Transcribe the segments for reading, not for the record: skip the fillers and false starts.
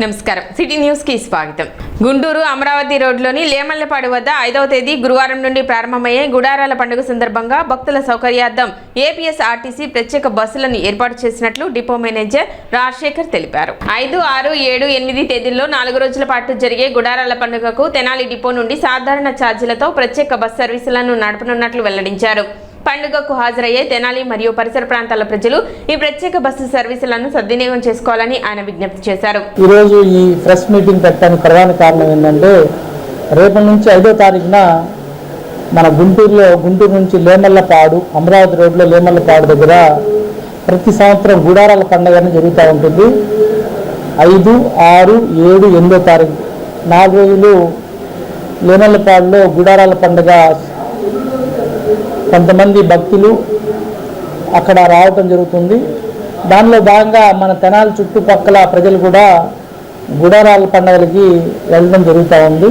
నమస్కారం city news కి స్వాగతం. గుంటూరు అమరావతి రోడ్లోని లేమల్లపాడు వద్ద 5వ తేదీ గురువారం నుండి ప్రారంభమయ్యే గుడారాల పండుగ సందర్భంగా భక్తుల సౌకర్యార్థం ఏపీఎస్ఆర్టీసీ ప్రత్యేక బస్సులను ఏర్పాటు చేసినట్లు డిపో మేనేజర్ రాజశేఖర్ తెలిపారు. 5, 6, 7, 8 తేదీల్లో 4 రోజుల పాటు జరిగే గుడారాల పండుగకు తెనాలి డిపో నుండి సాధారణ ఛార్జీలతో ప్రత్యేక బస్ సర్వీసులను నడపనున్నట్లు వెల్లడించారు. పండుగకు హాజరయ్యే తెనాలి మరియు పరిసర ప్రాంతాల ప్రజలు ఈ ప్రత్యేక బస్సు సర్వీసులను సద్వినియోగం చేసుకోవాలని ఆయన విజ్ఞప్తి చేశారు. ఈరోజు ఈ ప్రెస్ మీటింగ్ పెట్టడానికి ప్రధాన కారణం ఏంటంటే రేపటి నుంచి 5వ తారీఖున మన గుంటూరు నుంచి లేమల్లపాడు అమరావతి రోడ్లో లేమల్లపాడు దగ్గర ప్రతి సంవత్సరం గుడారాల పండుగ జరుగుతూ ఉంటుంది. 5, 6, 7, 8వ తారీఖు 4 రోజులు లేమల్లపాడులో గుడారాల పండుగ కొంతమంది భక్తులు అక్కడ రావటం జరుగుతుంది. దానిలో భాగంగా మన తెనాలి చుట్టుపక్కల ప్రజలు కూడా గుడారాల పండుగలకి వెళ్ళడం జరుగుతూ ఉంది.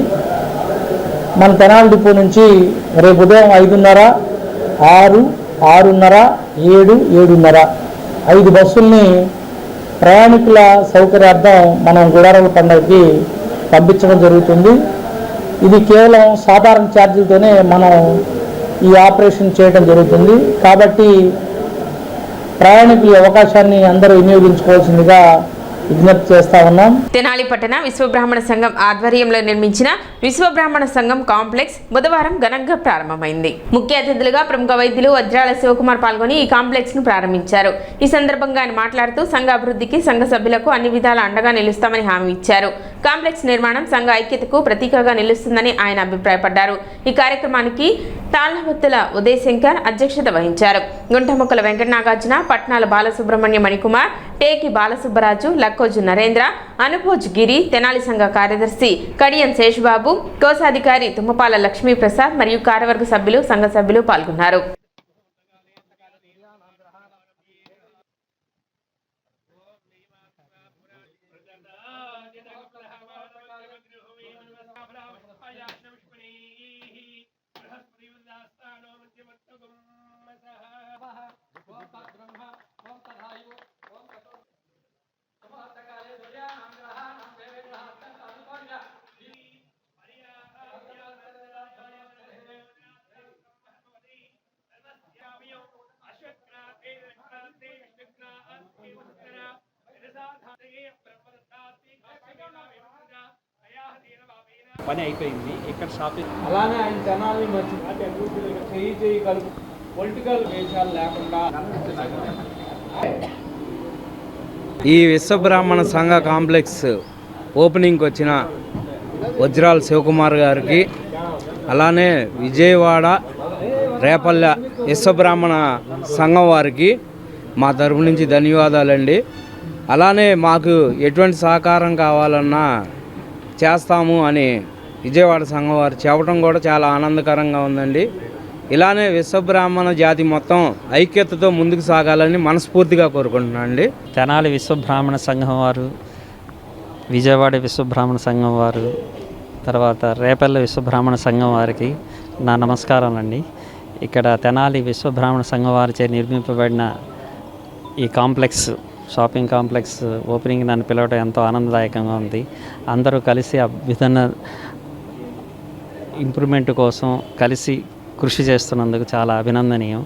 మన తెనాలి డిపో నుంచి రేపు ఉదయం 5:30, 6, 6:30, 7, 7:30 5 బస్సుల్ని ప్రయాణికుల సౌకర్యార్థం మనం గుడారాల పండుగకి పంపించడం జరుగుతుంది. ఇది కేవలం సాధారణ ఛార్జీలతోనే మనం ఈ ఆపరేషన్ చేయడం జరుగుతుంది. కాబట్టి ప్రయాణికుల అవకాశాన్ని అందరూ వినియోగించుకోవాల్సిందిగా విజ్ఞప్తి చేస్తా ఉన్నాం. తెనాలి పట్టణ విశ్వబ్రాహ్మణ సంఘం ఆధ్వర్యంలో నిర్మించిన విశ్వబ్రాహ్మణ సంఘం కాంప్లెక్స్ బుధవారం ఘనంగా ప్రారంభమైంది. ముఖ్య అతిథులుగా ప్రముఖ వైద్యులు వజ్రాల శివకుమార్ పాల్గొని ఈ కాంప్లెక్స్ ను ప్రారంభించారు. ఈ సందర్భంగా ఆయన మాట్లాడుతూ సంఘ అభివృద్ధికి సంఘ సభ్యులకు అన్ని విధాల అండగా నిలుస్తామని హామీ ఇచ్చారు. కాంప్లెక్స్ నిర్మాణం సంఘ ఐక్యతకు ప్రతీకగా నిలుస్తుందని ఆయన అభిప్రాయపడ్డారు. ఈ కార్యక్రమానికి తాళ్లవత్తుల ఉదయశంకర్ అధ్యక్షత వహించారు. గుంటముక్కల వెంకట నాగార్జున, పట్నాల బాలసుబ్రహ్మణ్య మణికుమార్, టేకి బాలసుబ్బరాజు, లక్కోజు నరేంద్ర, అనుభోజ్ గిరి, తెనాలి సంఘ కార్యదర్శి కడియం శేషబాబు, కోశాధికారి తుమ్మపాల లక్ష్మీప్రసాద్ మరియు కార్యవర్గ సభ్యులు, సంఘ సభ్యులు పాల్గొన్నారు. పని అయిపోయింది. ఇక్కడ షాపింగ్ అలానే ఆయన జనాల్ని మంచి చేయగలుగు పొలిటికల్ వేషాలు లేకుండా. ఈ విశ్వబ్రాహ్మణ సంఘ కాంప్లెక్స్ ఓపెనింగ్కి వచ్చిన వజ్రాల శివకుమార్ గారికి, అలానే విజయవాడ రేపల్లె విశ్వబ్రాహ్మణ సంఘం వారికి మా తరపు నుంచి ధన్యవాదాలండి. అలానే మాకు ఎటువంటి సహకారం కావాలన్నా చేస్తాము అని విజయవాడ సంఘం వారు చెప్పడం కూడా చాలా ఆనందకరంగా ఉందండి. ఇలానే విశ్వబ్రాహ్మణ జాతి మొత్తం ఐక్యతతో ముందుకు సాగాలని మనస్ఫూర్తిగా కోరుకుంటున్నాను అండి. తెనాలి విశ్వబ్రాహ్మణ సంఘం వారు, విజయవాడ విశ్వబ్రాహ్మణ సంఘం వారు, తర్వాత రేపల్లె విశ్వబ్రాహ్మణ సంఘం వారికి నా నమస్కారాలండి. ఇక్కడ తెనాలి విశ్వబ్రాహ్మణ సంఘం వారిచే నిర్మింపబడిన ఈ కాంప్లెక్స్, షాపింగ్ కాంప్లెక్స్ ఓపెనింగ్ నన్ను పిలవడం ఎంతో ఆనందదాయకంగా ఉంది. అందరూ కలిసి ఆ విధంగా ఇంప్రూవ్మెంట్ కోసం కలిసి కృషి చేస్తున్నందుకు చాలా అభినందనీయం,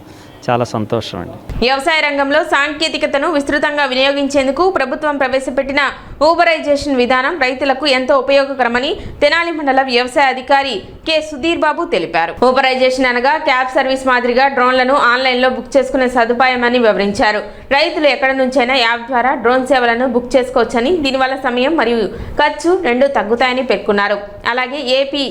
చాలా సంతోషం అండి. వ్యవసాయ రంగంలో సాంకేతికతను విస్తృతంగా వినియోగించేందుకు ప్రభుత్వం ప్రవేశపెట్టిన ఊబరైజేషన్ విధానం రైతులకు ఎంతో ఉపయోగకరమని తెనాలి మండల వ్యవసాయ అధికారి కె సుధీర్ బాబు తెలిపారు. ఊబరైజేషన్ అనగా క్యాబ్ సర్వీస్ మాదిరిగా డ్రోన్లను ఆన్లైన్లో బుక్ చేసుకునే సదుపాయమని వివరించారు. రైతులు ఎక్కడి నుంచైనా యాప్ ద్వారా డ్రోన్ సేవలను బుక్ చేసుకోవచ్చని, దీనివల్ల సమయం మరియు ఖర్చు 2 తగ్గుతాయని పేర్కొన్నారు. అలాగే ఏపీ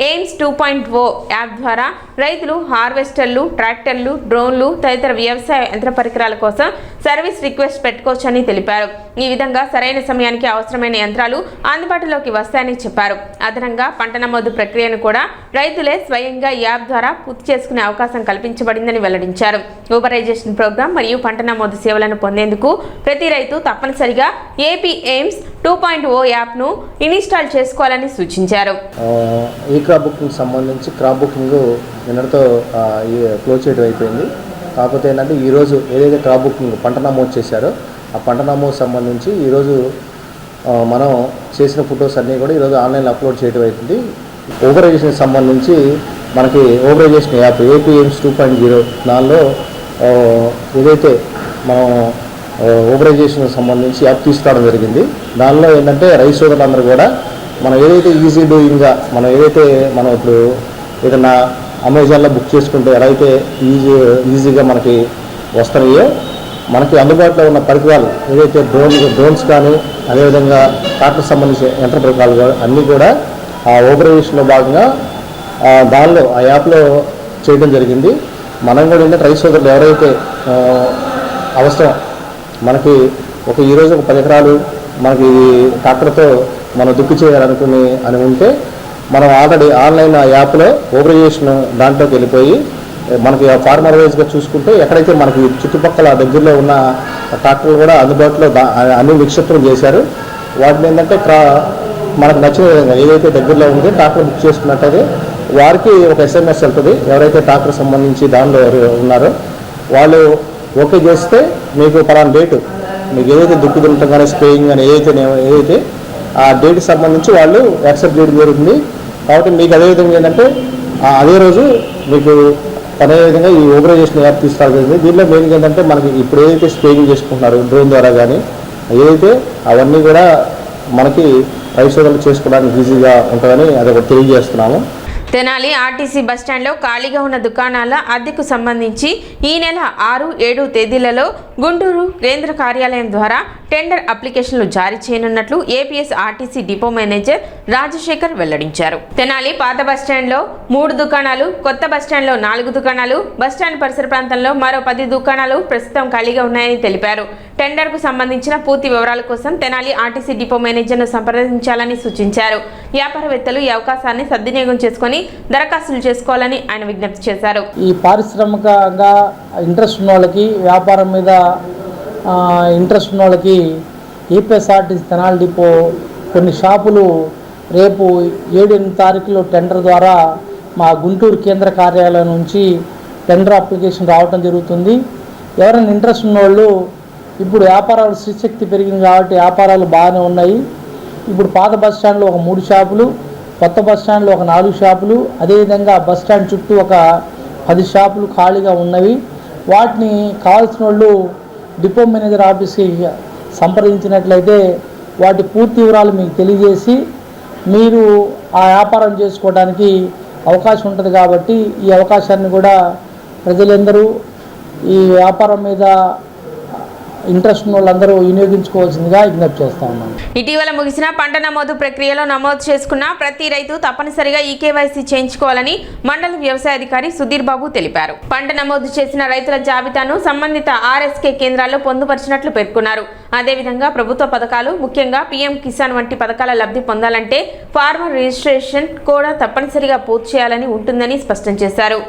ఎయిమ్స్ 2.0 యాప్ ద్వారా రైతులు హార్వెస్టర్లు, ట్రాక్టర్లు, డ్రోన్లు తదితర వ్యవసాయ యంత్ర పరికరాల కోసం సర్వీస్ రిక్వెస్ట్ పెట్టుకోవచ్చని తెలిపారు. ఈ విధంగా సరైన సమయానికి అవసరమైన యంత్రాలు అందుబాటులోకి వస్తాయని చెప్పారు. అదనంగా పంట నమోదు ప్రక్రియను కూడా రైతులే స్వయంగా యాప్ ద్వారా పూర్తి చేసుకునే అవకాశం కల్పించబడిందని వెల్లడించారు. ఊబరైజేషన్ ప్రోగ్రాం మరియు పంట నమోదు సేవలను పొందేందుకు ప్రతి రైతు తప్పనిసరిగా ఏపీ ఎయిమ్స్ 2.0 యాప్ను ఇన్స్టాల్ చేసుకోవాలని సూచించారు. ఈ క్రాప్ బుకింగ్ సంబంధించి క్రాప్ బుకింగ్ నిన్నటితో క్లోజ్ చేయడం అయిపోయింది. కాకపోతే ఏంటంటే ఈరోజు ఏదైతే క్రాప్ బుకింగ్ పంట నమోదు చేశారో ఆ పంట నమోదు సంబంధించి ఈరోజు మనం చేసిన ఫొటోస్ అన్నీ కూడా ఈరోజు ఆన్లైన్లో అప్లోడ్ చేయడం అవుతుంది. ఓబరైజేషన్కి సంబంధించి మనకి ఓబరైజేషన్ యాప్ ఏపీఎంస్ 2.0 దానిలో ఏదైతే మనం ఓబరైజేషన్కి సంబంధించి యాప్ తీసుకురావడం జరిగింది. దానిలో ఏంటంటే రైతు సోదరులందరూ కూడా మనం ఏదైతే ఈజీ డూయింగ్గా మనం ఇప్పుడు ఏదైనా అమెజాన్లో బుక్ చేసుకుంటే ఎలా అయితే ఈజీగా మనకి వస్తున్నాయో, మనకి అందుబాటులో ఉన్న పరికరాలు ఏదైతే డ్రోన్స్ కానీ అదేవిధంగా ట్రాక్టర్ సంబంధించిన యంత్ర పరికరాలు అన్నీ కూడా ఆ ఓబరైజేషన్లో భాగంగా దానిలో ఆ యాప్లో చేయడం జరిగింది. మనం కూడా ఏంటంటే రైతు సోదరులు ఎవరైతే అవసరం మనకి ఈరోజు ఒక 10 ఎకరాలు మనకి ట్రాక్టర్తో మనం దుక్కి చేయాలనుకుని ఉంటే మనం ఆల్రెడీ ఆన్లైన్ ఆ యాప్లో ఓబరైజేషన్ దాంట్లోకి వెళ్ళిపోయి మనకి ఫార్మర్ వైజ్గా చూసుకుంటే ఎక్కడైతే మనకి చుట్టుపక్కల దగ్గరలో ఉన్న ట్రాక్టర్లు కూడా అందుబాటులో అన్ని నిక్షిప్తం చేశారు. వాటిని ఏంటంటే మనకు నచ్చిన విధంగా ఏదైతే దగ్గరలో ఉందో ట్రాక్టర్ బుక్ చేసుకున్నట్టయితే వారికి ఒక SMS వెళ్తుంది. ఎవరైతే ట్రాక్టర్ సంబంధించి దానిలో ఉన్నారో వాళ్ళు ఓకే చేస్తే మీకు పలానా డేటు మీకు ఏదైతే దుక్కి దున్నటం కానీ స్ప్రేయింగ్ కానీ ఏదైతే ఆ డేట్కి సంబంధించి వాళ్ళు యాక్సెప్ట్ చేయడం జరుగుతుంది. కాబట్టి మీకు అదేవిధంగా ఏంటంటే అదే రోజు మీకు అదేవిధంగా ఈ ఓబరైజేషన్ యాప్ తీసుకురాగలిగింది. దీనిలో మెయిన్గా ఏంటంటే మనకి ఇప్పుడు ఏదైతే స్ప్రేయింగ్ చేసుకుంటున్నారు డ్రోన్ ద్వారా కానీ ఏదైతే అవన్నీ కూడా మనకి రైతు సోదరులు చేసుకోవడానికి ఈజీగా ఉంటుందని అదొకటి తెలియజేస్తున్నాము. తెనాలి ఆర్టీసీ బస్టాండ్లో ఖాళీగా ఉన్న దుకాణాల అద్దెకు సంబంధించి ఈ నెల 6, 7 తేదీలలో గుంటూరు కేంద్ర కార్యాలయం ద్వారా టెండర్ అప్లికేషన్లు జారీ చేయనున్నట్లు APS RTC depot manager Rajasekhar వెల్లడించారు. తెనాలి పాత బస్టాండ్లో 3 దుకాణాలు, కొత్త బస్టాండ్లో 4 దుకాణాలు, బస్టాండ్ పరిసర ప్రాంతంలో మరో 10 దుకాణాలు ప్రస్తుతం ఖాళీగా ఉన్నాయని తెలిపారు. టెండర్కు సంబంధించిన పూర్తి వివరాల కోసం తెనాలి ఆర్టీసీ డిపో మేనేజర్ను సంప్రదించాలని సూచించారు. వ్యాపారవేత్తలు ఈ అవకాశాన్ని సద్వినియోగం చేసుకుని దరఖాస్తులు చేసుకోవాలని ఆయన విజ్ఞప్తి చేశారు. ఈ పారిశ్రామికంగా ఇంట్రెస్ట్ ఉన్న వాళ్ళకి, వ్యాపారం మీద ఇంట్రెస్ట్ ఉన్న వాళ్ళకి ఏపీఎస్ఆర్టీసీ తెనాలి డిపో కొన్ని షాపులు రేపు 7-8 తారీఖులో టెండర్ ద్వారా మా గుంటూరు కేంద్ర కార్యాలయం నుంచి టెండర్ అప్లికేషన్ రావడం జరుగుతుంది. ఎవరైనా ఇంట్రెస్ట్ ఉన్నవాళ్ళు ఇప్పుడు వ్యాపారాలు శ్రీశక్తి పెరిగింది కాబట్టి వ్యాపారాలు బాగానే ఉన్నాయి. ఇప్పుడు పాత బస్టాండ్లో ఒక 3 షాపులు, కొత్త బస్టాండ్లో ఒక 4 షాపులు, అదేవిధంగా బస్టాండ్ చుట్టూ ఒక 10 షాపులు ఖాళీగా ఉన్నవి. వాటిని కావాల్సిన వాళ్ళు డిపో మేనేజర్ ఆఫీస్కి సంప్రదించినట్లయితే వాటి పూర్తి వివరాలు మీకు తెలియజేసి మీరు ఆ వ్యాపారం చేసుకోవడానికి అవకాశం ఉంటుంది. కాబట్టి ఈ అవకాశాన్ని కూడా ప్రజలందరూ ఈ వ్యాపారం మీద ఇంట్రెస్ట్ ఉన్న వాళ్ళందరూ వినియోగించుకోవాల్సిందిగా విజ్ఞప్తి చేస్తా ఉన్నాను. ఇటీవల ముగిసిన పంట నమోదు ప్రక్రియలో నమోదు చేసుకున్న ప్రతి రైతు తప్పనిసరిగా ఈకేవైసీ చేయించుకోవాలని మండల వ్యవసాయ అధికారి సుధీర్ బాబు తెలిపారు. పంట నమోదు చేసిన రైతుల జాబితాను సంబంధిత ఆర్ఎస్కే కేంద్రాల్లో పొందుపరిచినట్లు పేర్కొన్నారు. అదేవిధంగా ప్రభుత్వ పథకాలు, ముఖ్యంగా పీఎం కిసాన్ వంటి పథకాల లబ్ధి పొందాలంటే ఫార్మర్ రిజిస్ట్రేషన్ కూడా తప్పనిసరిగా పూర్తి చేయాలని ఉంటుందని స్పష్టం చేశారు.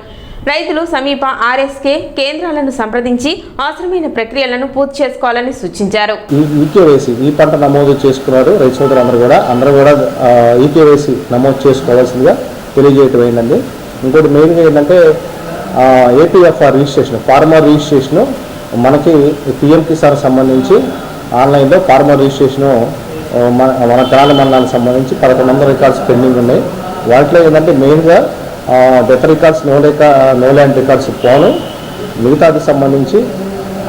రైతులు సమీప ఆర్ఎస్కే కేంద్రాలను సంప్రదించి అవసరమైన ప్రక్రియలను పూర్తి చేసుకోవాలని సూచించారు. ఈకేవైసీ ఈ పంట నమోదు చేసుకున్నారు రైతు సోదరులందరూ కూడా ఈకేవైసీ నమోదు చేసుకోవాల్సిందిగా తెలియజేయటం అయిందండి. ఇంకోటి మెయిన్గా ఏంటంటే ఏపీఎఫ్ఆర్ రిజిస్ట్రేషన్, ఫార్మర్ రిజిస్ట్రేషను మనకి పిఎం కిసాన్ సంబంధించి ఆన్లైన్లో ఫార్మర్ రిజిస్ట్రేషను మన తెనాలి మండలానికి సంబంధించి 1100 రికార్డ్స్ పెండింగ్ ఉన్నాయి. వాటిలో ఏంటంటే మెయిన్గా death records, no land records పోను, మిగతాకి సంబంధించి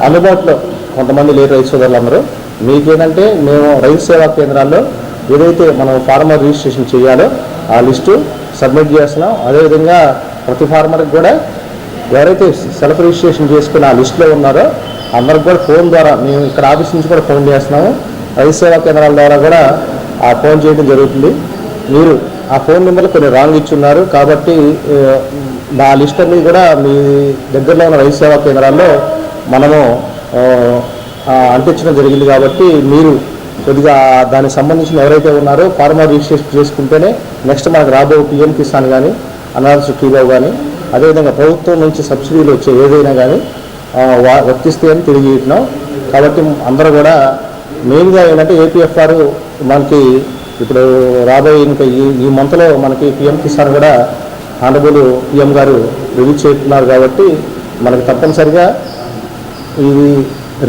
అందుబాటులో కొంతమంది లేరు రైతు సోదరులందరూ. మీకేంటంటే మేము రైతు సేవా కేంద్రాల్లో ఏదైతే మనం ఫార్మర్ రిజిస్ట్రేషన్ చేయాలో ఆ లిస్టు సబ్మిట్ చేస్తున్నాం. అదేవిధంగా ప్రతి ఫార్మర్కి కూడా ఎవరైతే సెల్ఫ్ రిజిస్ట్రేషన్ చేసుకుని ఆ లిస్టులో ఉన్నారో అందరికి కూడా ఫోన్ ద్వారా మేము ఇక్కడ ఆఫీస్ నుంచి కూడా ఫోన్ చేస్తున్నాము. రైతు సేవా కేంద్రాల ద్వారా కూడా ఆ ఫోన్ చేయడం జరుగుతుంది. మీరు ఆ ఫోన్ నెంబర్లు కొన్ని రాంగ్ ఇచ్చున్నారు కాబట్టి నా లిస్ట్ అన్ని కూడా మీ దగ్గరలో ఉన్న రైతు సేవా కేంద్రాల్లో మనము అంటించడం జరిగింది. కాబట్టి మీరు కొద్దిగా దానికి సంబంధించిన ఎవరైతే ఉన్నారో ఫార్మర్ రిజిస్ట్రేషన్ చేసుకుంటేనే నెక్స్ట్ మనకు రాబో పిఎం కిసాన్ కానీ, అనాథ సుఖీబాబు కానీ, అదేవిధంగా ప్రభుత్వం నుంచి సబ్సిడీలు వచ్చే ఏదైనా కానీ వర్తిస్తాయని తెలియజేస్తున్నాం. కాబట్టి అందరూ కూడా మెయిన్గా ఏంటంటే ఏపీఎఫ్ఆర్ మనకి ఇప్పుడు రాబోయే ఇంకా ఈ మంత్లో మనకి పిఎం కిసాన్ కూడా ఆనరబుల్ పిఎం గారు రిలీజ్ చేస్తున్నారు. కాబట్టి మనకి తప్పనిసరిగా ఇది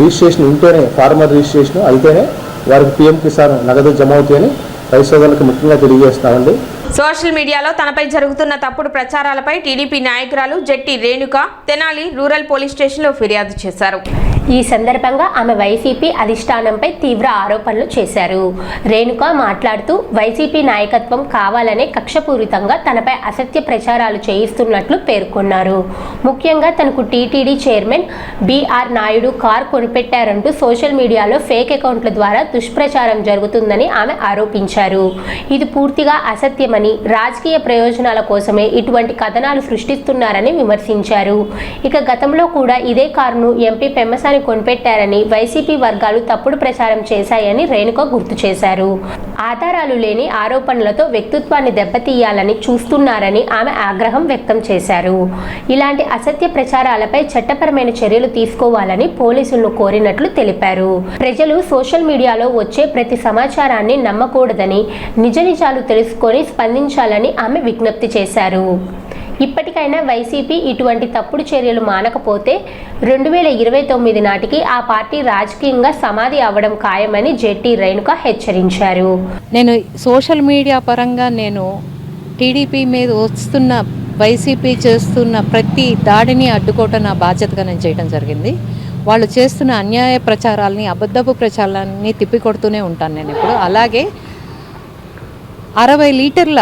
రిజిస్ట్రేషన్ ఉంటేనే, ఫార్మర్ రిజిస్ట్రేషన్ అయితేనే వారికి పీఎం కిసాన్ నగదు జమ అవుతాయని రైతు సోదరులకు ముఖ్యంగా తెలియజేస్తున్నామండి. సోషల్ మీడియాలో తనపై జరుగుతున్న తప్పుడు ప్రచారాలపై టీడీపీ నాయకురాలు జట్టి రేణుక తెనాలి రూరల్ పోలీస్ స్టేషన్లో ఫిర్యాదు చేశారు. ఈ సందర్భంగా ఆమె వైసీపీ అధిష్టానంపై తీవ్ర ఆరోపణలు చేశారు. రేణుక మాట్లాడుతూ వైసీపీ నాయకత్వం కావాలనే కక్షపూరితంగా తనపై అసత్య ప్రచారాలు చేయిస్తున్నట్లు పేర్కొన్నారు. ముఖ్యంగా తనకు TTD chairman B R Naidu car కొనిపెట్టారంటూ సోషల్ మీడియాలో ఫేక్ అకౌంట్ల ద్వారా దుష్ప్రచారం జరుగుతుందని ఆమె ఆరోపించారు. ఇది పూర్తిగా అసత్యమని, రాజకీయ ప్రయోజనాల కోసమే ఇటువంటి కథనాలు సృష్టిస్తున్నారని విమర్శించారు. ఇక గతంలో కూడా ఇదే కారును ఎంపీ పెమ్మసాని కొనిపెట్టారని వైసీపీ వర్గాలు తప్పుడు ప్రచారం చేశాయని రేణుక గుర్తు చేశారు. ఆధారాలు లేని ఆరోపణలతో వ్యక్తిత్వాన్ని దెబ్బతీయాలని చూస్తున్నారని ఆమె ఆగ్రహం వ్యక్తం చేశారు. ఇలాంటి అసత్య ప్రచారాలపై చట్టపరమైన చర్యలు తీసుకోవాలని పోలీసులను కోరినట్లు తెలిపారు. ప్రజలు సోషల్ మీడియాలో వచ్చే ప్రతి సమాచారాన్ని నమ్మకూడదని, నిజ నిజాలు తెలుసుకొని స్పందించాలని ఆమె విజ్ఞప్తి చేశారు. ఇప్పటికైనా వైసీపీ ఇటువంటి తప్పుడు చర్యలు మానకపోతే 2029 నాటికి ఆ పార్టీ రాజకీయంగా సమాధి అవ్వడం ఖాయమని జెట్టి రేణుక హెచ్చరించారు. నేను సోషల్ మీడియా పరంగా నేను టీడీపీ మీద వస్తున్న వైసీపీ చేస్తున్న ప్రతి దాడిని అడ్డుకోవటం నా బాధ్యతగా నేను చేయడం జరిగింది. వాళ్ళు చేస్తున్న అన్యాయ ప్రచారాలని, అబద్ధపు ప్రచారాలని తిప్పికొడుతూనే ఉంటాను నేను ఇప్పుడు. అలాగే 60 లీటర్ల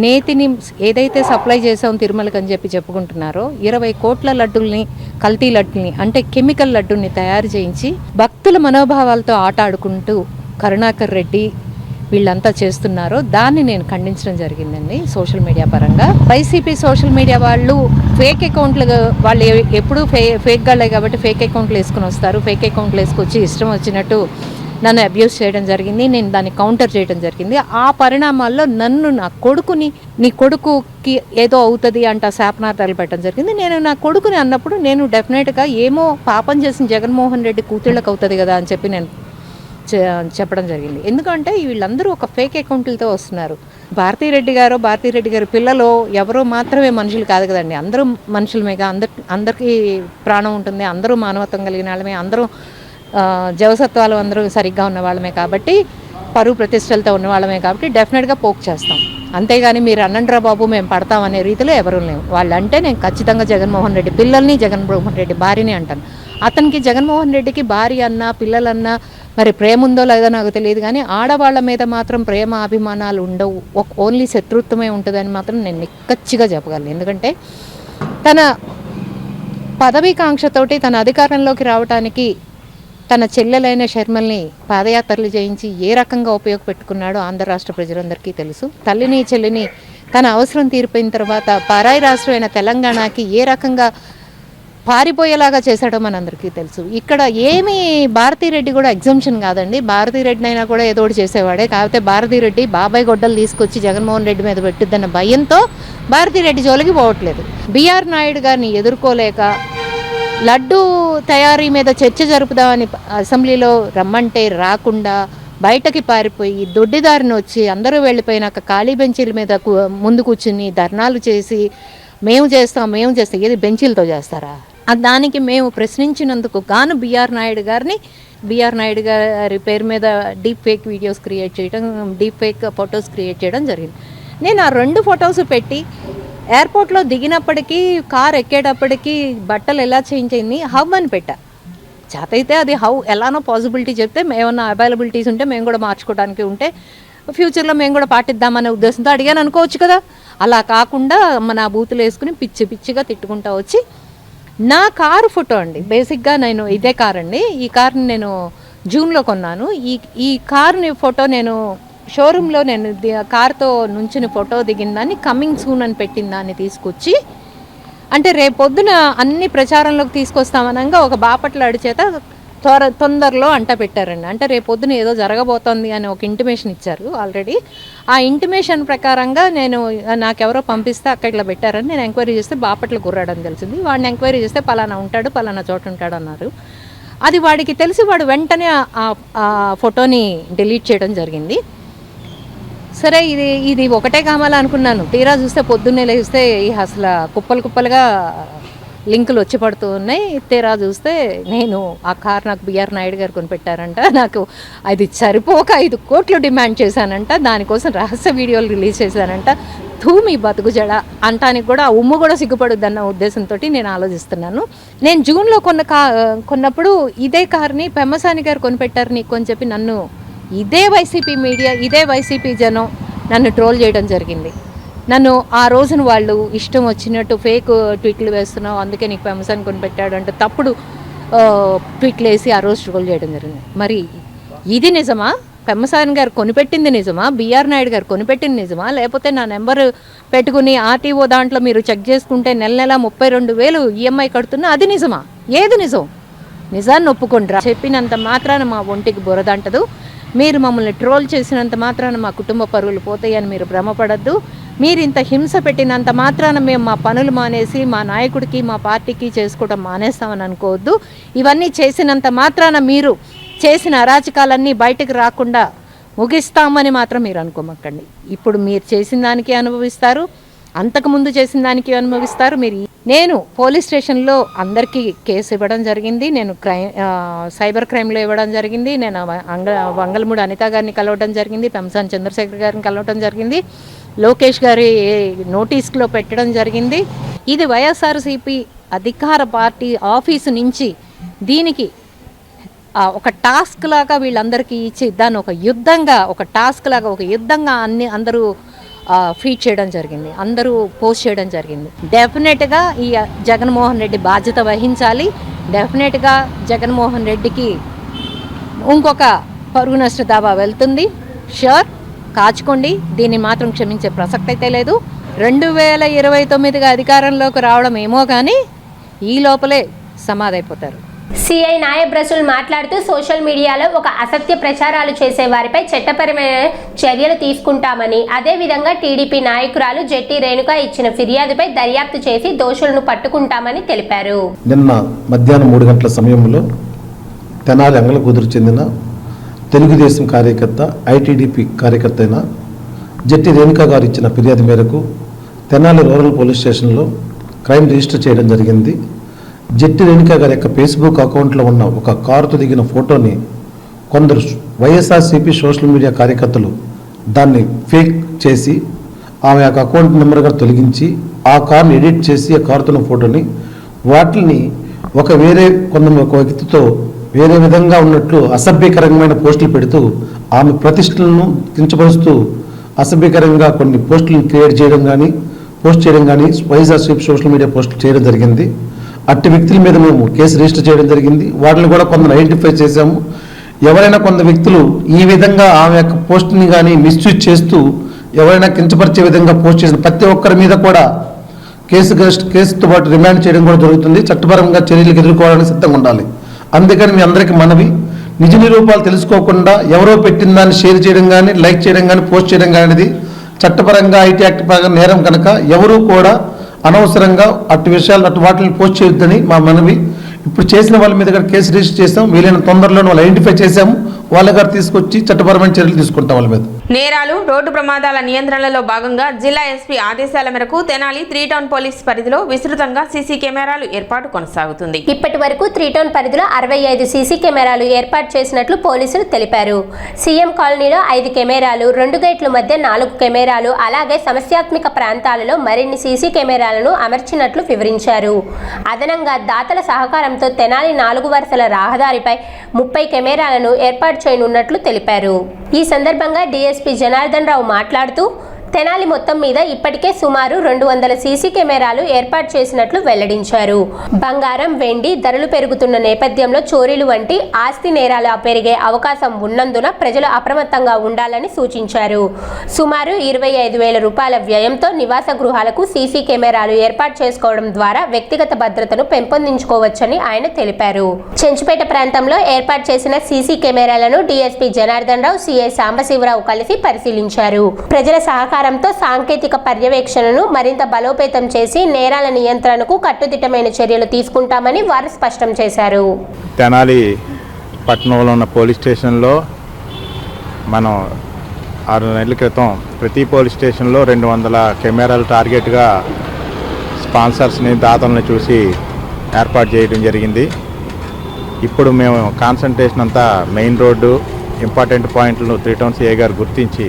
నేతిని ఏదైతే సప్లై చేసాం తిరుమలకి అని చెప్పి చెప్పుకుంటున్నారో 20 కోట్ల లడ్డుల్ని, కల్తీ లడ్డుల్ని అంటే కెమికల్ లడ్డుల్ని తయారు చేయించి భక్తుల మనోభావాలతో ఆట ఆడుకుంటూ కరుణాకర్ రెడ్డి వీళ్ళంతా చేస్తున్నారో దాన్ని నేను ఖండించడం జరిగిందండి. సోషల్ మీడియా పరంగా వైసీపీ సోషల్ మీడియా వాళ్ళు ఫేక్ అకౌంట్లు, వాళ్ళు ఎప్పుడూ ఫేక్ గాళ్ళే కాబట్టి ఫేక్ అకౌంట్లు వేసుకుని వస్తారు. ఫేక్ అకౌంట్లు వేసుకొచ్చి ఇష్టం వచ్చినట్టు నన్ను అబ్యూస్ చేయడం జరిగింది. నేను దాన్ని కౌంటర్ చేయడం జరిగింది. ఆ పరిణామాల్లో నన్ను, నా కొడుకుని, నీ కొడుకుకి ఏదో అవుతుంది అంట శాపనార్థాలు పెట్టడం జరిగింది. నేను నా కొడుకుని అన్నప్పుడు నేను డెఫినెట్గా ఏమో పాపం చేసిన జగన్మోహన్ రెడ్డి కూతుళ్ళకి అవుతుంది కదా అని చెప్పి నేను చెప్పడం జరిగింది. ఎందుకంటే వీళ్ళందరూ ఒక ఫేక్ అకౌంట్లతో వస్తున్నారు. భారతీరెడ్డి గారు పిల్లలు ఎవరో మాత్రమే మనుషులు కాదు కదండి, అందరూ మనుషులమేగా. అందరికీ ప్రాణం ఉంటుంది, అందరూ మానవత్వం కలిగిన వాళ్ళమే, అందరూ జవసత్వాలు అందరూ సరిగ్గా ఉన్న వాళ్ళమే కాబట్టి, పరువు ప్రతిష్టలతో ఉన్న వాళ్ళమే కాబట్టి డెఫినెట్గా పోక్ చేస్తాం. అంతేగాని మీరు అన్నండ్రా బాబు మేము పడతామనే రీతిలో ఎవరూ లేవు. వాళ్ళంటే నేను ఖచ్చితంగా జగన్మోహన్ రెడ్డి పిల్లల్ని, జగన్మోహన్ రెడ్డి భార్యని అంటాను. అతనికి జగన్మోహన్ రెడ్డికి భార్య అన్నా పిల్లలన్నా మరి ప్రేమ ఉందో లేదో నాకు తెలియదు, కానీ ఆడవాళ్ళ మీద మాత్రం ప్రేమ అభిమానాలు ఉండవు, ఓన్లీ శత్రుత్వమే ఉంటుందని మాత్రం నేను నిక్కచ్చిగా చెప్పగలను. ఎందుకంటే తన పదవీకాంక్షతోటి తన అధికారంలోకి రావడానికి తన చెల్లెలైన షర్మల్ని పాదయాత్రలు చేయించి ఏ రకంగా ఉపయోగపెట్టుకున్నాడో ఆంధ్ర రాష్ట్ర ప్రజలందరికీ తెలుసు. తల్లిని చెల్లిని తన అవసరం తీరిపోయిన తర్వాత పరాయి రాష్ట్రమైన తెలంగాణకి ఏ రకంగా పారిపోయేలాగా చేశాడో మనందరికీ తెలుసు. ఇక్కడ ఏమీ భారతీరెడ్డి కూడా ఎగ్జంప్షన్ కాదండి. భారతీరెడ్డిని అయినా కూడా ఏదో ఒకటి చేసేవాడే. కాకపోతే భారతీరెడ్డి బాబాయ్ గొడ్డలు తీసుకొచ్చి జగన్మోహన్ రెడ్డి మీద పెట్టుద్దన్న భయంతో భారతీరెడ్డి జోలికి పోవట్లేదు. బీఆర్ నాయుడు గారిని ఎదుర్కోలేక లడ్డు తయారీ మీద చర్చ జరుపుదామని అసెంబ్లీలో రమ్మంటే రాకుండా బయటకి పారిపోయి దొడ్డిదారిని వచ్చి అందరూ వెళ్ళిపోయినాక ఖాళీ బెంచీల మీద ముందు కూర్చుని ధర్నాలు చేసి మేము చేస్తాం ఏది బెంచీలతో చేస్తారా? దానికి మేము ప్రశ్నించినందుకు గాను బీఆర్ నాయుడు గారి పేరు మీద డీప్ ఫేక్ వీడియోస్ క్రియేట్ చేయడం, డీప్ ఫేక్ ఫొటోస్ క్రియేట్ చేయడం జరిగింది. నేను ఆ 2 ఫొటోస్ పెట్టి ఎయిర్పోర్ట్లో దిగినప్పటికీ, కార్ ఎక్కేటప్పటికీ బట్టలు ఎలా చేంజ్ అయింది హవ్ అని పెట్టా. చేతైతే అది హౌ ఎలానో పాసిబిలిటీ చెప్తే ఏమన్నా అవైలబిలిటీస్ ఉంటే మేము కూడా మార్చుకోవడానికి ఉంటే ఫ్యూచర్లో మేము కూడా పాటిద్దామనే ఉద్దేశంతో అడిగాను అనుకోవచ్చు కదా. అలా కాకుండా నా బూతులు వేసుకుని పిచ్చిగా తిట్టుకుంటా వచ్చి నా కారు ఫోటో అండి. బేసిక్గా నేను ఇదే కార్ అండి. ఈ కార్ని నేను జూన్లో కొన్నాను. ఈ కార్ని ఫోటో నేను షోరూంలో నేను కార్తో నుంచుని ఫోటో దిగిన దాన్ని కమింగ్ సూన్ అని పెట్టిన దాన్ని తీసుకొచ్చి, అంటే రేపొద్దున అన్ని ప్రచారంలోకి తీసుకొస్తామనగా ఒక బాపట్ల చేత తొందరలో అంట పెట్టారండి. అంటే రేపొద్దున ఏదో జరగబోతోంది అని ఒక ఇంటిమేషన్ ఇచ్చారు ఆల్రెడీ. ఆ ఇంటిమేషన్ ప్రకారంగా నాకెవరో పంపిస్తే అక్కడ ఇట్లా పెట్టారని నేను ఎంక్వైరీ చేస్తే బాపట్ల కుర్రాడని తెలిసింది. వాడిని ఎంక్వైరీ చేస్తే పలానా ఉంటాడు, పలానా చోట ఉంటాడు అన్నారు. అది వాడికి తెలిసి వాడు వెంటనే ఆ ఫోటోని డిలీట్ చేయడం జరిగింది. సరే ఇది ఒకటే కావాలా అనుకున్నాను. తీరా చూస్తే పొద్దున్నే లేస్తే అసలు కుప్పలుగా లింకులు వచ్చి పడుతూ ఉన్నాయి. తీరా చూస్తే నేను ఆ కార్ నాకు బిఆర్ నాయుడు గారు కొనిపెట్టారంట. నాకు అది సరిపోక 5 కోట్లు డిమాండ్ చేశానంట. దానికోసం రహస్య వీడియోలు రిలీజ్ చేశానంట. మీ బతుకు జడ అంటానికి కూడా ఆ ఉమ్ము కూడా సిగ్గుపడుద్దన్న ఉద్దేశంతో నేను ఆలోచిస్తున్నాను. నేను జూన్లో కొన్నప్పుడు ఇదే కార్ని పెమ్మసాని గారు కొనిపెట్టారు నీకు అని చెప్పి నన్ను ఇదే వైసీపీ మీడియా, ఇదే వైసీపీ జనం నన్ను ట్రోల్ చేయడం జరిగింది. నన్ను ఆ రోజున వాళ్ళు ఇష్టం వచ్చినట్టు ఫేక్ ట్వీట్లు వేస్తున్నావు, అందుకే నీకు పెమ్మసాని కొనిపెట్టాడు అంటే తప్పుడు ట్వీట్లు వేసి ఆ రోజు ట్రోల్ చేయడం జరిగింది. మరి ఇది నిజమా? పెమ్మసాని గారు కొనిపెట్టింది నిజమా? బిఆర్ నాయుడు గారు కొనిపెట్టింది నిజమా? లేకపోతే నా నెంబర్ పెట్టుకుని ఆర్టీఓ దాంట్లో మీరు చెక్ చేసుకుంటే నెల 32,000 ఈఎంఐ కడుతున్నా అది నిజమా? ఏది నిజం? నిజాన్ని ఒప్పుకుంటారా? చెప్పినంత మాత్రాన మా ఒంటికి బురదంటదు. మీరు మమ్మల్ని ట్రోల్ చేసినంత మాత్రాన మా కుటుంబ పరువులు పోతాయని మీరు భ్రమపడద్దు. మీరు ఇంత హింస పెట్టినంత మాత్రాన మేము మా పనులు మానేసి మా నాయకుడికి మా పార్టీకి చేసుకోవడం మానేస్తామని అనుకోవద్దు. ఇవన్నీ చేసినంత మాత్రాన మీరు చేసిన అరాచకాలన్నీ బయటకు రాకుండా ముగిస్తామని మాత్రం మీరు అనుకోమక్కండి. ఇప్పుడు మీరు చేసిన దానికి అనుభవిస్తారు, అంతకుముందు చేసిన దానికి అనుభవిస్తారు. నేను పోలీస్ స్టేషన్లో అందరికీ కేసు ఇవ్వడం జరిగింది. నేను సైబర్ క్రైమ్లో ఇవ్వడం జరిగింది. నేను వంగలమూడి అనిత గారిని కలవడం జరిగింది, పెమ్మసాని చంద్రశేఖర్ గారిని కలవడం జరిగింది, లోకేష్ గారి నోటీస్లో పెట్టడం జరిగింది. ఇది వైఎస్ఆర్సీపీ అధికార పార్టీ ఆఫీసు నుంచి దీనికి ఒక టాస్క్ లాగా వీళ్ళందరికీ ఇచ్చి దాన్ని ఒక టాస్క్ లాగా ఒక యుద్ధంగా అందరూ ఫీడ్ చేయడం జరిగింది, అందరూ పోస్ట్ చేయడం జరిగింది. డెఫినెట్గా ఈ జగన్మోహన్ రెడ్డి బాధ్యత వహించాలి. డెఫినెట్గా జగన్మోహన్ రెడ్డికి ఇంకొక పరుగు నష్ట దావా వెళ్తుంది. షూర్, కాచుకోండి. దీన్ని మాత్రం క్షమించే ప్రసక్తి అయితే లేదు. 2029గా అధికారంలోకి రావడం ఏమో కానీ ఈ లోపలే సమాధైపోతారు. సిఐ నాయబ్ రసూల్ మాట్లాడుతూ సోషల్ మీడియాలో ఒక అసత్య ప్రచారాలు చేసే వారిపై చట్టపరమైన చర్యలు తీసుకుంటామని, అదేవిధంగా టీడీపీ నాయకురాలు జెట్టి రేణుక ఇచ్చిన ఫిర్యాదుపై దర్యాప్తు చేసి దోషులను పట్టుకుంటామని తెలిపారు. నిన్న మధ్యాహ్నం 3 గంటల సమయంలో తెనాలి అంగళకూదురు చెందిన తెలుగుదేశం కార్యకర్త ఐటీడీపీ కార్యకర్త అయిన జెట్టి రేణుక గారు ఇచ్చిన ఫిర్యాదు మేరకు తెనాలి రూరల్ పోలీస్ స్టేషన్లో క్రైమ్ రిజిస్టర్ చేయడం జరిగింది. జెట్టి రేణుక గారి యొక్క ఫేస్బుక్ అకౌంట్లో ఉన్న ఒక కారుతో దిగిన ఫోటోని కొందరు వైఎస్ఆర్సీపీ సోషల్ మీడియా కార్యకర్తలు దాన్ని ఫేక్ చేసి ఆమె యొక్క అకౌంట్ నెంబర్గా తొలగించి ఆ కారుని ఎడిట్ చేసి ఆ కారుతున్న ఫోటోని వాటిని ఒక వ్యక్తితో వేరే విధంగా ఉన్నట్లు అసభ్యకరమైన పోస్టులు పెడుతూ ఆమె ప్రతిష్టలను కించపరుస్తూ అసభ్యకరంగా కొన్ని పోస్టులను పోస్ట్ చేయడం కానీ వైఎస్ఆర్సీపీ సోషల్ మీడియా పోస్టులు చేయడం జరిగింది. అట్టి వ్యక్తుల మీద మేము కేసు రిజిస్టర్ చేయడం జరిగింది. వాటిని కూడా కొందరు ఐడెంటిఫై చేశాము. ఎవరైనా కొంత వ్యక్తులు ఈ విధంగా ఆమె యొక్క పోస్ట్ని కానీ మిస్యూజ్ చేస్తూ ఎవరైనా కించపరిచే విధంగా పోస్ట్ చేసిన ప్రతి ఒక్కరి మీద కూడా కేసుతో పాటు రిమాండ్ చేయడం కూడా జరుగుతుంది. చట్టపరంగా చర్యలకు ఎదుర్కోవడానికి సిద్ధంగా ఉండాలి. అందుకని మీ అందరికీ మనవి, నిజ నిరూపాలు తెలుసుకోకుండా ఎవరో పెట్టిన దాన్ని షేర్ చేయడం కానీ లైక్ చేయడం కానీ పోస్ట్ చేయడం కానీ అనేది చట్టపరంగా ఐటీ యాక్ట్ పరంగా నేరం కనుక ఎవరూ కూడా అనవసరంగా అటు విషయాలు వాటిని పోస్ట్ చేయొద్దని మా మనవి. ఇప్పుడు చేసిన వాళ్ళ మీద కూడా కేసు రిజిస్టర్ చేసాం. వీలైన తొందరలో వాళ్ళు ఐడెంటిఫై చేసాము. వాళ్ళ గారు తీసుకొచ్చి చట్టపరమైన చర్యలు తీసుకుంటాం వాళ్ళ మీద. నేరాలు, రోడ్డు ప్రమాదాల నియంత్రణలో భాగంగా జిల్లా ఎస్పీ ఆదేశాల మేరకు తెనాలి 3 టౌన్ పోలీస్ పరిధిలో విస్తృతంగా సీసీ కెమెరాలు ఏర్పాటు కొనసాగుతుంది. ఇప్పటి వరకు 3 టౌన్ పరిధిలో 65 సీసీ కెమెరాలు ఏర్పాటు చేసినట్లు పోలీసులు తెలిపారు. సీఎం కాలనీలో 5 కెమెరాలు, 2 గేట్ల మధ్య 4 కెమెరాలు, అలాగే సమస్యాత్మక ప్రాంతాలలో మరిన్ని సీసీ కెమెరాలను అమర్చినట్లు వివరించారు. అదనంగా దాతల సహకారంతో తెనాలి 4 వరుసల రహదారిపై 30 కెమెరాలను ఏర్పాటు చేయనున్నట్లు తెలిపారు. ఈ సందర్భంగా డీఎస్పీ జనార్దన్ రావు మాట్లాడుతూ తెనాలి మొత్తం మీద ఇప్పటికే సుమారు 200 సీసీ కెమెరాలు ఏర్పాటు చేసినట్లు వెల్లడించారు. బంగారం, వెండి ధరలు పెరుగుతున్న నేపథ్యంలో చోరీలు వంటి ఆస్తి నేరాలు పెరిగే అవకాశం ఉన్నందున ప్రజలు అప్రమత్తంగా ఉండాలని సూచించారు. సుమారు 25,000 రూపాయల వ్యయంతో నివాస గృహాలకు సీసీ కెమెరాలు ఏర్పాటు చేసుకోవడం ద్వారా వ్యక్తిగత భద్రతను పెంపొందించుకోవచ్చని ఆయన తెలిపారు. చెంచుపేట ప్రాంతంలో ఏర్పాటు చేసిన సీసీ కెమెరాలను డీఎస్పీ జనార్దన్ రావు, సిఐ సాంబశివరావు కలిసి పరిశీలించారు. ప్రజల సహకారం సాంకేతిక పర్యవేక్షణను మరింత బలోపేతం చేసి నేరాల నియంత్రణకు కట్టుదిట్టమైన చర్యలు తీసుకుంటామని వారు స్పష్టం చేశారు. తెనాలి పట్టణంలో ఉన్న పోలీస్ స్టేషన్లో మనం 6 నెలల క్రితం ప్రతి పోలీస్ స్టేషన్లో 200 కెమెరాలు టార్గెట్గా స్పాన్సర్స్ని, దాతలను చూసి ఏర్పాటు చేయడం జరిగింది. ఇప్పుడు మేము కాన్సన్ట్రేషన్ అంతా మెయిన్ రోడ్డు ఇంపార్టెంట్ పాయింట్లను 3 టౌన్ సిఐ గారు గుర్తించి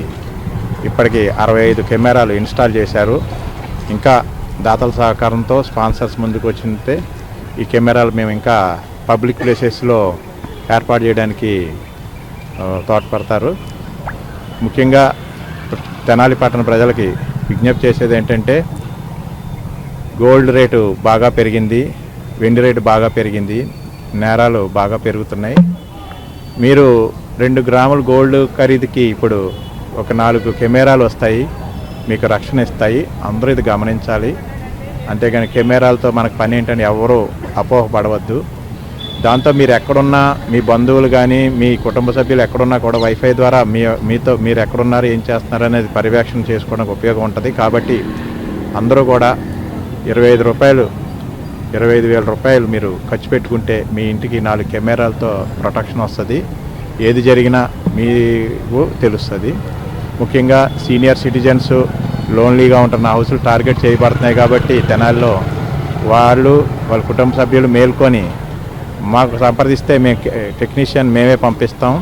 ఇప్పటికి 65 కెమెరాలు ఇన్స్టాల్ చేశారు. ఇంకా దాతల సహకారంతో స్పాన్సర్స్ ముందుకు వచ్చితే ఈ కెమెరాలు మేము ఇంకా పబ్లిక్ ప్లేసెస్లో ఏర్పాటు చేయడానికి తోడ్పడతారు. ముఖ్యంగా తెనాలి పట్టణ ప్రజలకి విజ్ఞప్తి చేసేది ఏంటంటే గోల్డ్ రేటు బాగా పెరిగింది, వెండి రేటు బాగా పెరిగింది, నేరాలు బాగా పెరుగుతున్నాయి. మీరు 2 గ్రాముల గోల్డ్ ఖరీదుకి ఇప్పుడు ఒక 4 కెమెరాలు వస్తాయి, మీకు రక్షణ ఇస్తాయి. అందరూ ఇది గమనించాలి. అంతేగాని కెమెరాలతో మనకు పని ఏంటని ఎవరూ అపోహపడవద్దు. దాంతో మీరు ఎక్కడున్నా, మీ బంధువులు కానీ మీ కుటుంబ సభ్యులు ఎక్కడున్నా కూడా వైఫై ద్వారా మీతో మీరు ఎక్కడున్నారు, ఏం చేస్తున్నారు అనేది పర్యవేక్షణ చేసుకోవడానికి ఉపయోగం ఉంటుంది. కాబట్టి అందరూ కూడా 25,000 రూపాయలు మీరు ఖర్చు పెట్టుకుంటే మీ ఇంటికి 4 కెమెరాలతో ప్రొటెక్షన్ వస్తుంది. ఏది జరిగినా మీకు తెలుస్తుంది. ముఖ్యంగా సీనియర్ సిటిజన్స్, లోన్లీగా ఉంటున్న హౌసులు టార్గెట్ చేయబడుతున్నాయి. కాబట్టి తెనాలిలో వాళ్ళ కుటుంబ సభ్యులు మేల్కొని మాకు సంప్రదిస్తే టెక్నీషియన్ మేమే పంపిస్తాం.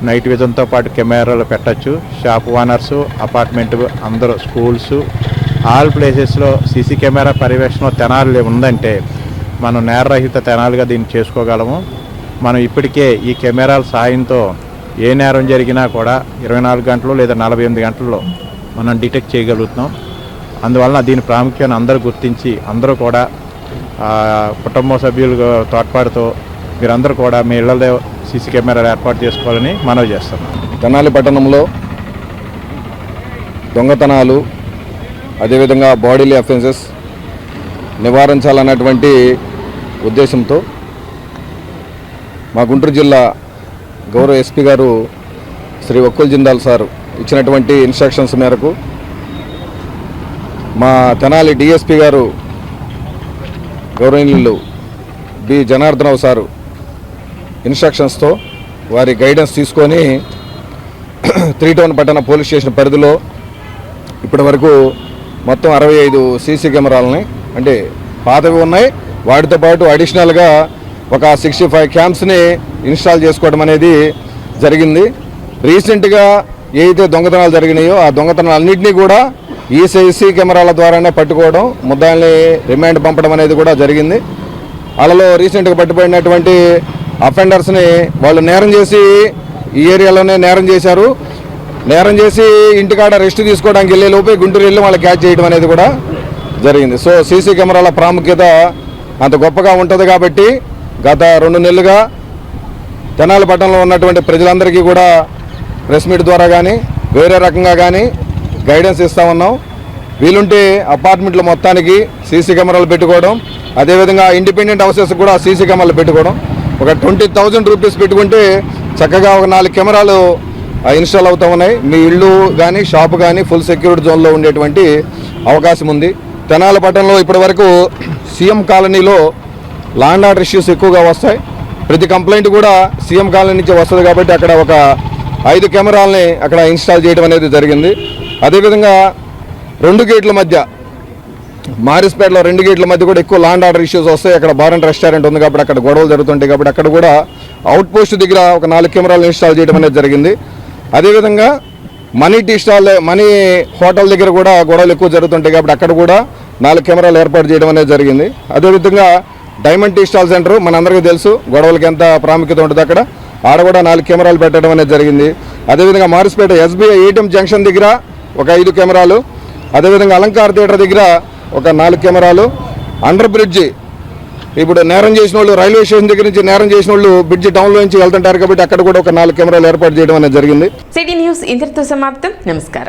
నైట్ విజన్తో పాటు కెమెరాలు పెట్టచ్చు. షాప్ ఓనర్సు, అపార్ట్మెంట్ అందరూ, స్కూల్స్, ఆల్ ప్లేసెస్లో సీసీ కెమెరా పర్యవేక్షణ తెనాలి ఉందంటే మనం నేరరహిత తెనాలిగా దీన్ని చేసుకోగలము. మనం ఇప్పటికే ఈ కెమెరాల సాయంతో ఏ నేరం జరిగినా కూడా 24 గంటలు లేదా 48 గంటల్లో మనం డిటెక్ట్ చేయగలుగుతున్నాం. అందువలన దీని ప్రాముఖ్యాన్ని అందరూ గుర్తించి అందరూ కూడా కుటుంబ సభ్యులు తోడ్పాటుతో మీరందరూ కూడా మీ ఇళ్లలో సీసీ కెమెరాలు ఏర్పాటు చేసుకోవాలని మనవి చేస్తున్నాం. తెనాలి పట్టణంలో దొంగతనాలు, అదేవిధంగా బాడీలీ అఫెన్సెస్ నివారించాలన్నటువంటి ఉద్దేశంతో మా గుంటూరు జిల్లా గౌరవ ఎస్పీ గారు శ్రీ ఒక్కుల్ జిందాల్ సార్ ఇచ్చినటువంటి ఇన్స్ట్రక్షన్స్ మేరకు మా తెనాలి డిఎస్పీ గారు గౌరవనీయులు బి జనార్దనరావు సారు ఇన్స్ట్రక్షన్స్తో వారి గైడెన్స్ తీసుకొని 3 టౌన్ పట్టణ పోలీస్ స్టేషన్ పరిధిలో ఇప్పటి వరకు మొత్తం 65 సీసీ కెమెరాలని, అంటే పాతవి ఉన్నాయి, వాటితో పాటు అడిషనల్గా ఒక 65 క్యామ్స్ని ఇన్స్టాల్ చేసుకోవడం అనేది జరిగింది. రీసెంట్గా ఏదైతే దొంగతనాలు జరిగినాయో ఆ దొంగతనాలన్నింటినీ కూడా ఈ సీసీ కెమెరాల ద్వారానే పట్టుకోవడం, ముద్దాయిల్ని రిమాండ్ పంపడం అనేది కూడా జరిగింది. అలలో రీసెంట్గా పట్టుబడినటువంటి అఫెండర్స్ని వాళ్ళు నేరం చేసి ఈ ఏరియాలోనే నేరం చేశారు. నేరం చేసి ఇంటికాడ రెస్ట్ తీసుకోవడానికి వెళ్ళే లోపే గుంటూరు వెళ్ళి వాళ్ళు క్యాచ్ చేయడం అనేది కూడా జరిగింది. సో సీసీ కెమెరాల ప్రాముఖ్యత అంత గొప్పగా ఉంటుంది. కాబట్టి గత 2 నెలలుగా తెనాలి పట్టణంలో ఉన్నటువంటి ప్రజలందరికీ కూడా ప్రెస్ మీట్ ద్వారా కానీ వేరే రకంగా కానీ గైడెన్స్ ఇస్తూ ఉన్నాం. వీలుంటే అపార్ట్మెంట్ల మొత్తానికి సీసీ కెమెరాలు పెట్టుకోవడం, అదేవిధంగా ఇండిపెండెంట్ హౌసెస్ కూడా సీసీ కెమెరాలు పెట్టుకోవడం. ఒక 20,000 రూపీస్ పెట్టుకుంటే చక్కగా ఒక 4 కెమెరాలు ఇన్స్టాల్ అవుతూ ఉన్నాయి. మీ ఇల్లు కానీ షాపు కానీ ఫుల్ సెక్యూరిటీ జోన్లో ఉండేటువంటి అవకాశం ఉంది. తెనాలి పట్టణంలో ఇప్పటి వరకు సీఎం కాలనీలో ల్యాండ్ ఆర్డర్ ఇష్యూస్ ఎక్కువగా వస్తాయి. ప్రతి కంప్లైంట్ కూడా సీఎం కాలనీ నుంచి వస్తుంది. కాబట్టి అక్కడ ఒక 5 కెమెరాలని అక్కడ ఇన్స్టాల్ చేయడం అనేది జరిగింది. అదేవిధంగా 2 గేట్ల మధ్య, మారిస్పేటలో 2 గేట్ల మధ్య కూడా ఎక్కువ ల్యాండ్ ఆర్డర్ ఇష్యూస్ వస్తాయి. అక్కడ బార్ అండ్ రెస్టారెంట్ ఉంది కాబట్టి అక్కడ గొడవలు జరుగుతుంటాయి. కాబట్టి అక్కడ కూడా అవుట్ పోస్ట్ దగ్గర ఒక 4 కెమెరాలు ఇన్స్టాల్ చేయడం అనేది జరిగింది. అదేవిధంగా మనీ హోటల్ దగ్గర కూడా గొడవలు ఎక్కువ జరుగుతుంటాయి. కాబట్టి అక్కడ కూడా 4 కెమెరాలు ఏర్పాటు చేయడం అనేది జరిగింది. అదేవిధంగా డైమండ్ టీ స్టాల్ సెంటర్ మనందరికీ తెలుసు, గొడవలకి ఎంత ప్రాముఖ్యత ఉంటుంది అక్కడ, ఆడ కూడా 4 కెమెరాలు పెట్టడం అనేది జరిగింది. అదేవిధంగా మారిస్పేట ఎస్బీఐ ఏటీఎం జంక్షన్ దగ్గర ఒక 5 కెమెరాలు, అదేవిధంగా అలంకార్ థియేటర్ దగ్గర ఒక 4 కెమెరాలు, అండర్ బ్రిడ్జి ఇప్పుడు నేరం చేసిన వాళ్ళు రైల్వే స్టేషన్ దగ్గర నుంచి నేరం చేసిన వాళ్ళు బ్రిడ్జి టౌన్లో నుంచి వెళ్తుంటారు కాబట్టి అక్కడ కూడా ఒక 4 కెమెరాలు ఏర్పాటు చేయడం అనేది జరిగింది. సిటీ న్యూస్ ఇంతటితో సమాప్తం. నమస్కారం.